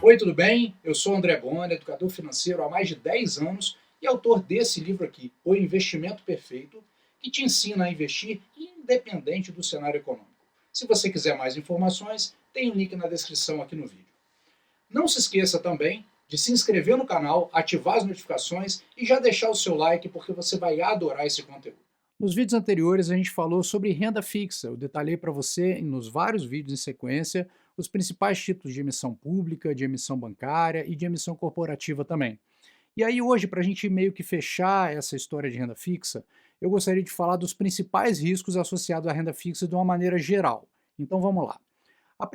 Oi, tudo bem? Eu sou André Bona, educador financeiro há mais de 10 anos e autor desse livro aqui, O Investimento Perfeito, que te ensina a investir independente do cenário econômico. Se você quiser mais informações, tem um link na descrição aqui no vídeo. Não se esqueça também de se inscrever no canal, ativar as notificações e já deixar o seu like porque você vai adorar esse conteúdo. Nos vídeos anteriores a gente falou sobre renda fixa. Eu detalhei para você, nos vários vídeos em sequência, os principais títulos de emissão pública, de emissão bancária e de emissão corporativa também. E aí hoje, para a gente meio que fechar essa história de renda fixa, eu gostaria de falar dos principais riscos associados à renda fixa de uma maneira geral. Então vamos lá. O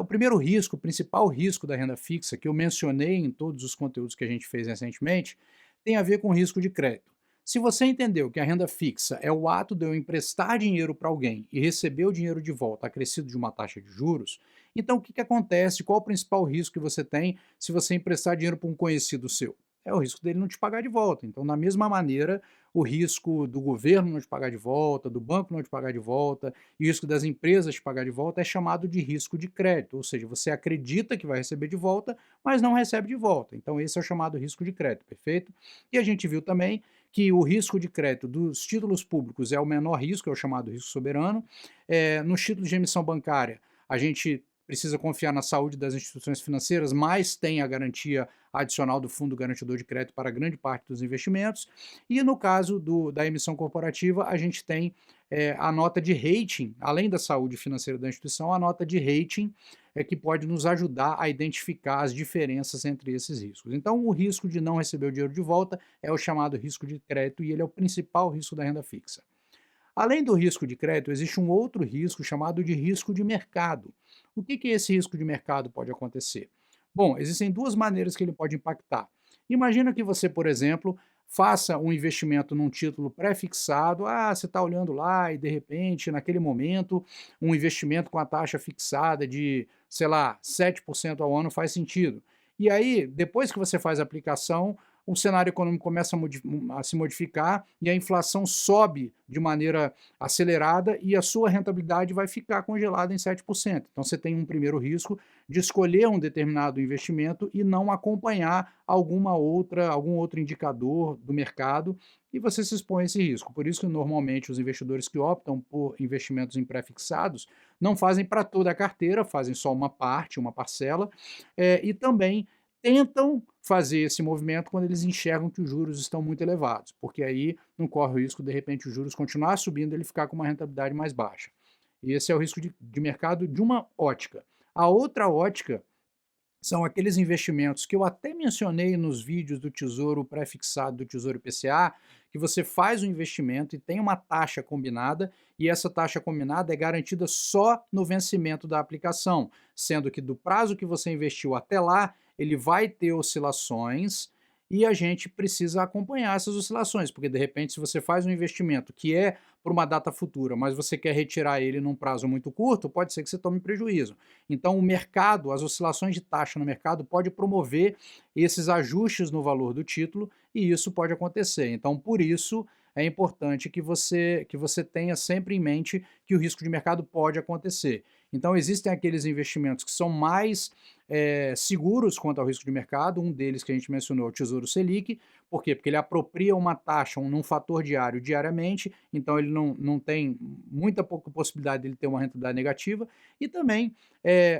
primeiro risco, o principal risco da renda fixa, que eu mencionei em todos os conteúdos que a gente fez recentemente, tem a ver com o risco de crédito. Se você entendeu que a renda fixa é o ato de eu emprestar dinheiro para alguém e receber o dinheiro de volta acrescido de uma taxa de juros, então o que acontece? Qual o principal risco que você tem se você emprestar dinheiro para um conhecido seu? É o risco dele não te pagar de volta. Então, da mesma maneira, o risco do governo não te pagar de volta, do banco não te pagar de volta, e o risco das empresas te pagar de volta é chamado de risco de crédito, ou seja, você acredita que vai receber de volta, mas não recebe de volta. Então, esse é o chamado risco de crédito, perfeito? E a gente viu também que o risco de crédito dos títulos públicos é o menor risco, é o chamado risco soberano. Nos títulos de emissão bancária, a gente precisa confiar na saúde das instituições financeiras, mas tem a garantia adicional do Fundo Garantidor de Crédito para grande parte dos investimentos. E no caso da emissão corporativa, a gente tem a nota de rating, além da saúde financeira da instituição, a nota de rating que pode nos ajudar a identificar as diferenças entre esses riscos. Então, o risco de não receber o dinheiro de volta é o chamado risco de crédito e ele é o principal risco da renda fixa. Além do risco de crédito, existe um outro risco chamado de risco de mercado. O que esse risco de mercado pode acontecer? Bom, existem duas maneiras que ele pode impactar. Imagina que você, por exemplo, faça um investimento num título pré-fixado. Você está olhando lá e, de repente, naquele momento, um investimento com a taxa fixada de, sei lá, 7% ao ano faz sentido. E aí, depois que você faz a aplicação, o cenário econômico começa a se modificar e a inflação sobe de maneira acelerada e a sua rentabilidade vai ficar congelada em 7%. Então você tem um primeiro risco de escolher um determinado investimento e não acompanhar algum outro indicador do mercado e você se expõe a esse risco. Por isso que normalmente os investidores que optam por investimentos em pré-fixados não fazem para toda a carteira, fazem só uma parte, uma parcela, e também tentam fazer esse movimento quando eles enxergam que os juros estão muito elevados, porque aí não corre o risco, de repente, os juros continuar subindo e ele ficar com uma rentabilidade mais baixa. E esse é o risco de mercado de uma ótica. A outra ótica são aqueles investimentos que eu até mencionei nos vídeos do Tesouro Pré-Fixado, do Tesouro IPCA, que você faz o investimento e tem uma taxa combinada, e essa taxa combinada é garantida só no vencimento da aplicação, sendo que do prazo que você investiu até lá, ele vai ter oscilações e a gente precisa acompanhar essas oscilações, porque de repente se você faz um investimento que é por uma data futura, mas você quer retirar ele num prazo muito curto, pode ser que você tome prejuízo. Então o mercado, as oscilações de taxa no mercado pode promover esses ajustes no valor do título e isso pode acontecer. Então por isso é importante que você tenha sempre em mente que o risco de mercado pode acontecer. Então existem aqueles investimentos que são mais seguros quanto ao risco de mercado, um deles que a gente mencionou é o Tesouro Selic. Por quê? Porque ele apropria uma taxa num fator diário diariamente, então ele não tem muita pouca possibilidade de ele ter uma rentabilidade negativa, e também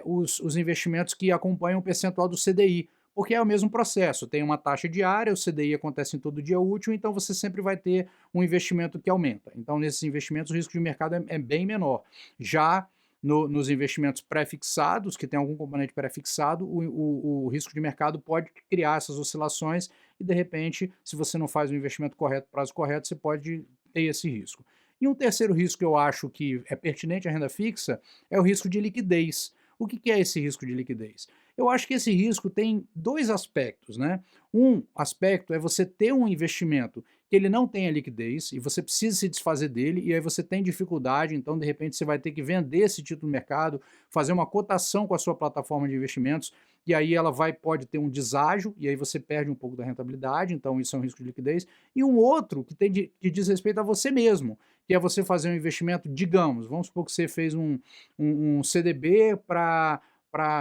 os investimentos que acompanham o percentual do CDI, porque é o mesmo processo, tem uma taxa diária, o CDI acontece em todo dia útil, então você sempre vai ter um investimento que aumenta. Então, nesses investimentos, o risco de mercado é bem menor. Já nos investimentos pré-fixados, que tem algum componente pré-fixado, o risco de mercado pode criar essas oscilações e, de repente, se você não faz o investimento correto, prazo correto, você pode ter esse risco. E um terceiro risco que eu acho que é pertinente à renda fixa é o risco de liquidez. O que é esse risco de liquidez? Eu acho que esse risco tem dois aspectos, né? Um aspecto é você ter um investimento que ele não tenha liquidez e você precisa se desfazer dele e aí você tem dificuldade, então de repente você vai ter que vender esse título no mercado, fazer uma cotação com a sua plataforma de investimentos e aí ela pode ter um deságio e aí você perde um pouco da rentabilidade, então isso é um risco de liquidez. E um outro que diz respeito a você mesmo, que é você fazer um investimento, digamos, vamos supor que você fez um CDB para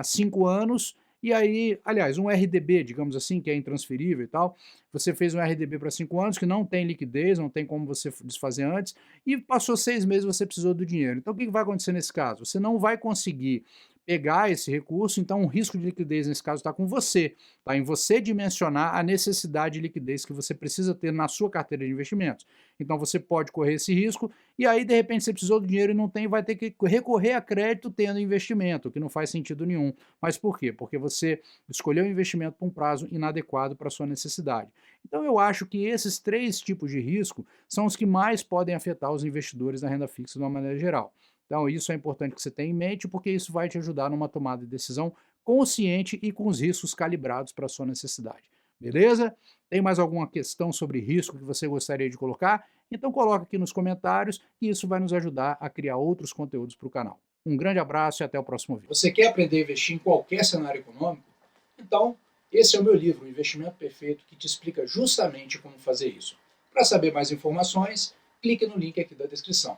5 anos e aí, aliás, um RDB, digamos assim, que é intransferível e tal, você fez um RDB para 5 anos que não tem liquidez, não tem como você desfazer antes, e passou 6 meses você precisou do dinheiro. Então o que que vai acontecer nesse caso? Você não vai conseguir pegar esse recurso, então o risco de liquidez nesse caso está com você, está em você dimensionar a necessidade de liquidez que você precisa ter na sua carteira de investimentos. Então você pode correr esse risco e aí de repente você precisou do dinheiro e não tem, vai ter que recorrer a crédito tendo investimento, o que não faz sentido nenhum. Mas por quê? Porque você escolheu o investimento por um prazo inadequado para a sua necessidade. Então eu acho que esses 3 tipos de risco são os que mais podem afetar os investidores na renda fixa de uma maneira geral. Então isso é importante que você tenha em mente, porque isso vai te ajudar numa tomada de decisão consciente e com os riscos calibrados para a sua necessidade. Beleza? Tem mais alguma questão sobre risco que você gostaria de colocar? Então coloca aqui nos comentários e isso vai nos ajudar a criar outros conteúdos para o canal. Um grande abraço e até o próximo vídeo. Você quer aprender a investir em qualquer cenário econômico? Então, esse é o meu livro, O Investimento Perfeito, que te explica justamente como fazer isso. Para saber mais informações, clique no link aqui da descrição.